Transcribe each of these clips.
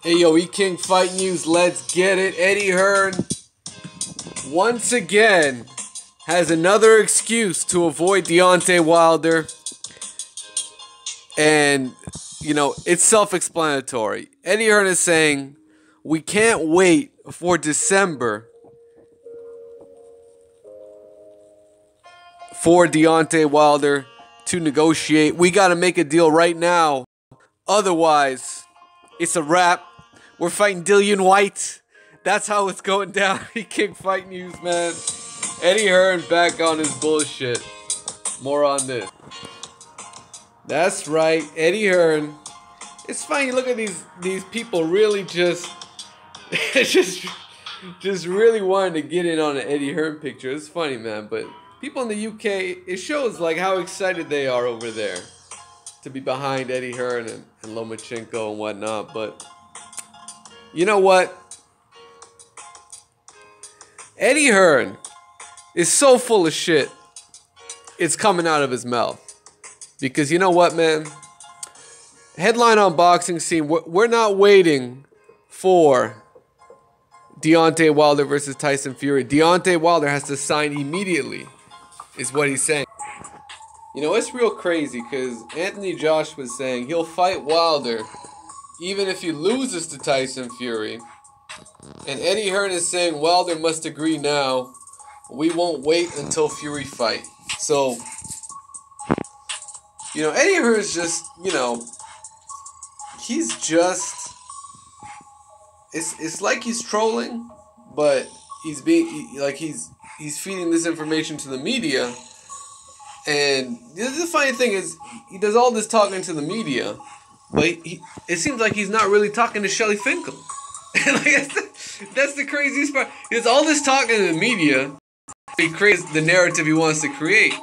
Hey yo, E-King Fight News, let's get it. Eddie Hearn, once again, has another excuse to avoid Deontay Wilder. And, you know, it's self-explanatory. Eddie Hearn is saying, we can't wait for December for Deontay Wilder to negotiate. We got to make a deal right now. Otherwise, it's a wrap. We're fighting Dillian White. That's how it's going down. E-King Fight News, man. Eddie Hearn back on his bullshit. More on this. That's right, Eddie Hearn. It's funny. You look at these people really just really wanting to get in on an Eddie Hearn picture. It's funny, man. But people in the UK, it shows like how excited they are over there to be behind Eddie Hearn and Lomachenko and whatnot. But you know what? Eddie Hearn is so full of shit, it's coming out of his mouth. Because you know what, man? Headline on Boxing Scene, we're not waiting for Deontay Wilder versus Tyson Fury. Deontay Wilder has to sign immediately, is what he's saying. You know, it's real crazy because Anthony Josh was saying he'll fight Wilder even if he loses to Tyson Fury. And Eddie Hearn is saying Wilder must agree now. We won't wait until Fury fight. So, you know, Eddie Hearn is just, you know, he's just, it's like he's trolling, but he's being, like he's feeding this information to the media. And the funny thing is, he does all this talking to the media, but it seems like he's not really talking to Shelly Finkel. And like, that's the craziest part. He does all this talking to the media. He creates the narrative he wants to create.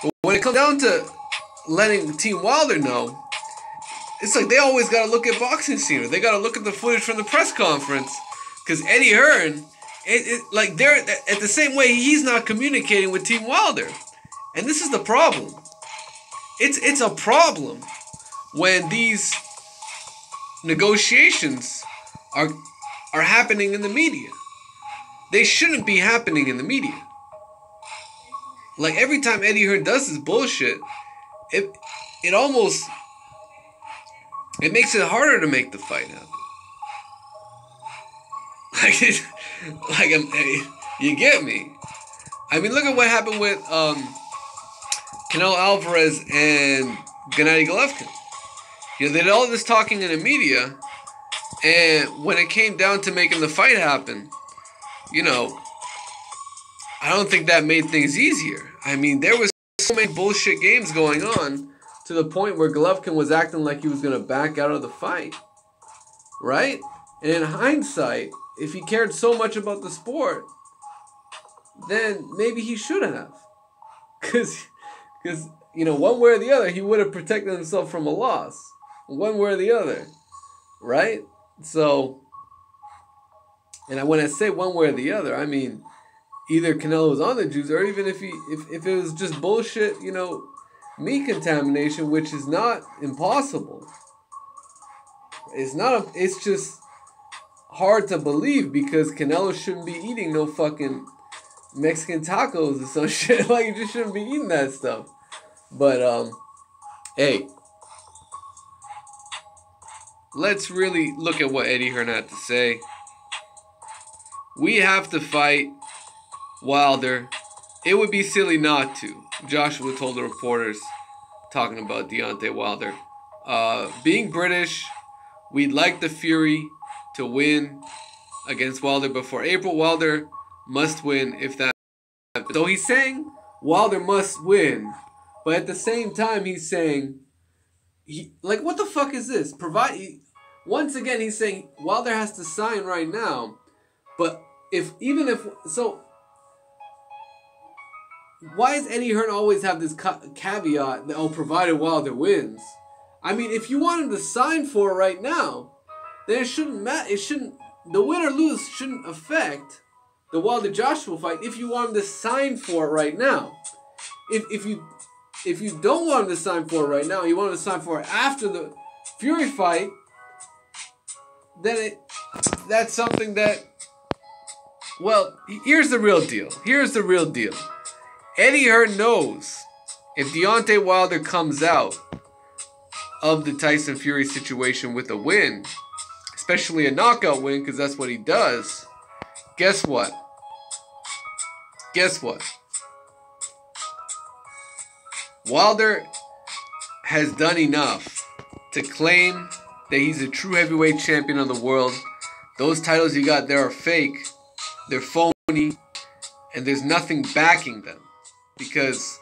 But when it comes down to letting Team Wilder know, it's like they always got to look at Boxing Scene. They got to look at the footage from the press conference. Because Eddie Hearn, like they're at the same way he's not communicating with Team Wilder. And this is the problem. It's a problem when these negotiations are happening in the media. They shouldn't be happening in the media. Like every time Eddie Hearn does this bullshit, it makes it harder to make the fight happen. You get me? I mean, look at what happened with Canelo Alvarez and Gennady Golovkin. You know, they did all this talking in the media, and when it came down to making the fight happen, you know, I don't think that made things easier. I mean, there was so many bullshit games going on to the point where Golovkin was acting like he was going to back out of the fight, right? And in hindsight, if he cared so much about the sport, then maybe he should have. Because, you know, one way or the other, he would have protected himself from a loss. One way or the other, right? So, and when I say one way or the other, I mean either Canelo was on the juice, or even if it was just bullshit, you know, meat contamination, which is not impossible. It's just hard to believe because Canelo shouldn't be eating no fucking Mexican tacos or some shit. Like, you just shouldn't be eating that stuff. But, hey, let's really look at what Eddie Hearn had to say. We have to fight Wilder. It would be silly not to. Joshua told the reporters talking about Deontay Wilder. Being British, we'd like the Fury to win against Wilder before April. Wilder must win if that happens. So he's saying Wilder must win, but at the same time he's saying, like, what the fuck is this? Once again he's saying Wilder has to sign right now, but so why does Eddie Hearn always have this caveat that, provided Wilder wins? I mean, if you want him to sign for it right now, then it shouldn't matter. The win or lose shouldn't affect the Wilder Joshua fight if you want him to sign for it right now. If you don't want him to sign for it right now, you want him to sign for it after the Fury fight, that's something that, well, here's the real deal. Here's the real deal. Eddie Hearn knows if Deontay Wilder comes out of the Tyson Fury situation with a win, especially a knockout win, because that's what he does, guess what? Guess what? Wilder has done enough to claim that he's a true heavyweight champion of the world. Those titles he got there are fake. They're phony. And there's nothing backing them. Because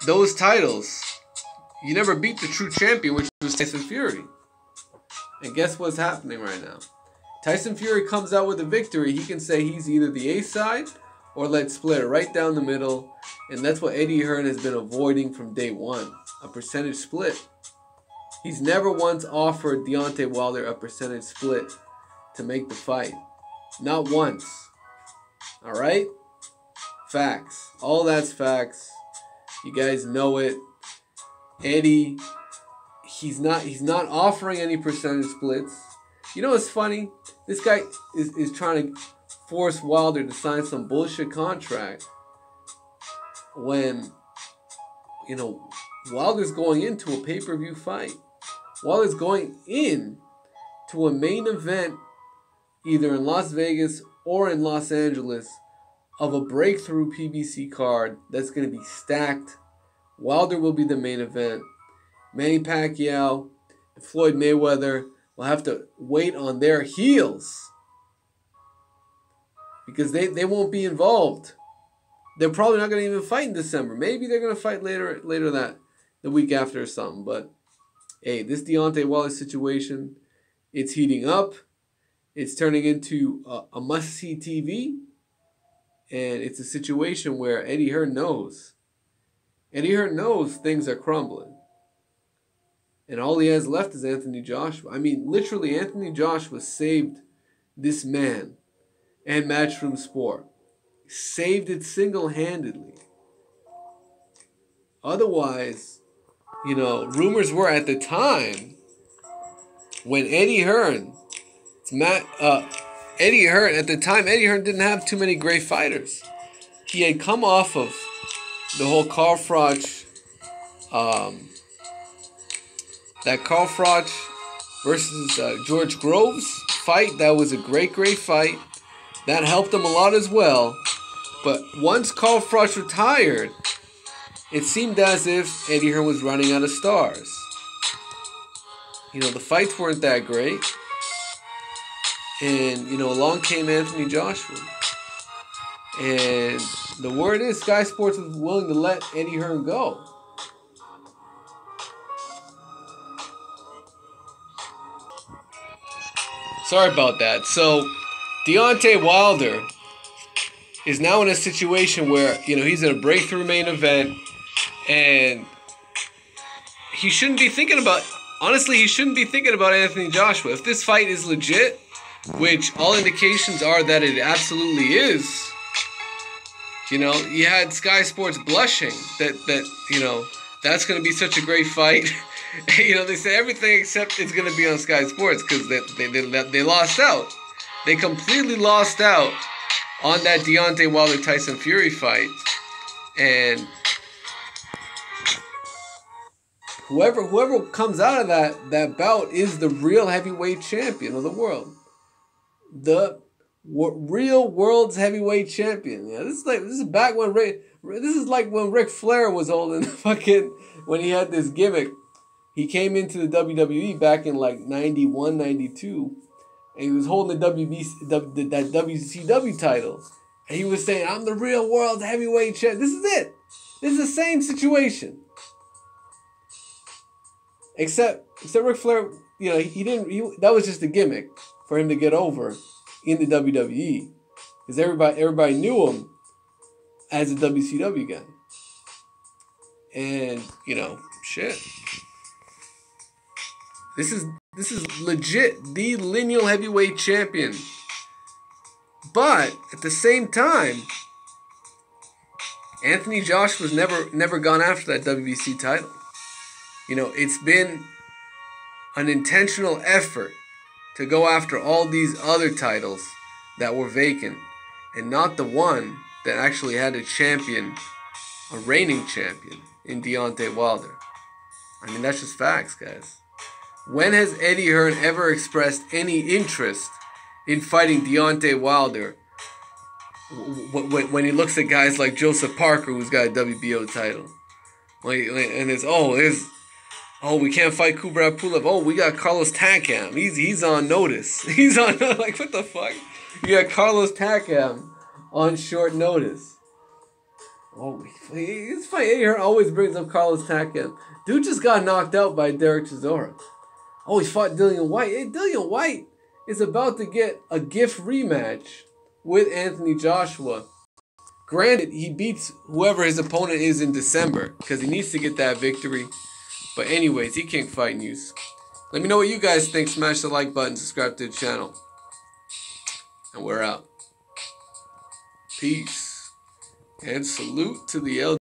those titles, you never beat the true champion, which was Tyson Fury. And guess what's happening right now? Tyson Fury comes out with a victory. He can say he's either the A side or let's split it right down the middle. And that's what Eddie Hearn has been avoiding from day one. A percentage split. He's never once offered Deontay Wilder a percentage split to make the fight. Not once. Alright? Facts. All that's facts. You guys know it. Eddie, he's not offering any percentage splits. You know what's funny? This guy is trying to force Wilder to sign some bullshit contract when, you know, Wilder's going into a pay-per-view fight. Wilder's going in to a main event either in Las Vegas or in Los Angeles of a breakthrough PBC card that's going to be stacked. Wilder will be the main event. Manny Pacquiao and Floyd Mayweather will have to wait on their heels because they won't be involved. They're probably not going to even fight in December. Maybe they're going to fight later the week after or something. But hey, this Deontay Wilder situation, it's heating up. It's turning into a must-see TV. And it's a situation where Eddie Hearn knows. Eddie Hearn knows things are crumbling. And all he has left is Anthony Joshua. I mean, literally, Anthony Joshua saved this man and Matchroom Sport. Saved it single-handedly. Otherwise, you know, rumors were at the time when Eddie Hearn didn't have too many great fighters. He had come off of the whole Carl Froch, that Carl Froch versus George Groves fight. That was a great fight. That helped him a lot as well. But once Carl Froch retired, it seemed as if Eddie Hearn was running out of stars. You know, the fights weren't that great. And, you know, along came Anthony Joshua. And the word is Sky Sports was willing to let Eddie Hearn go. Sorry about that. So, Deontay Wilder is now in a situation where, you know, he's in a breakthrough main event. And he shouldn't be thinking about... Honestly, he shouldn't be thinking about Anthony Joshua. If this fight is legit, which all indications are that it absolutely is, you know, you had Sky Sports blushing that you know, that's going to be such a great fight. You know, they say everything except it's going to be on Sky Sports because they lost out. They completely lost out on that Deontay Wilder Tyson Fury fight. And whoever comes out of that bout is the real heavyweight champion of the world. The real world's heavyweight champion. Yeah, this is back when this is like when Ric Flair was holding when he had this gimmick. He came into the WWE back in like 91, 92, and he was holding that WCW title. And he was saying, I'm the real world's heavyweight champion. This is it. This is the same situation. Except Ric Flair, you know, that was just a gimmick for him to get over in the WWE. Because everybody knew him as a WCW guy. And, you know, shit. This is legit the lineal heavyweight champion. But at the same time, Anthony Joshua's never gone after that WBC title. You know, it's been an intentional effort to go after all these other titles that were vacant and not the one that actually had a champion, a reigning champion in Deontay Wilder? I mean, that's just facts, guys. When has Eddie Hearn ever expressed any interest in fighting Deontay Wilder when he looks at guys like Joseph Parker, who's got a WBO title? And we can't fight Kubrat Pulev. Oh, we got Carlos Takam. He's on notice. He's on, like, what the fuck? You got Carlos Takam on short notice. Oh, it's funny. Eddie Hearn always brings up Carlos Takam. Dude just got knocked out by Derek Chisora. Oh, he fought Dillian White. Hey, Dillian White is about to get a gift rematch with Anthony Joshua. Granted, he beats whoever his opponent is in December because he needs to get that victory. But anyways, he King Fight News. Let me know what you guys think. Smash the like button, subscribe to the channel. And we're out. Peace. And salute to the LG.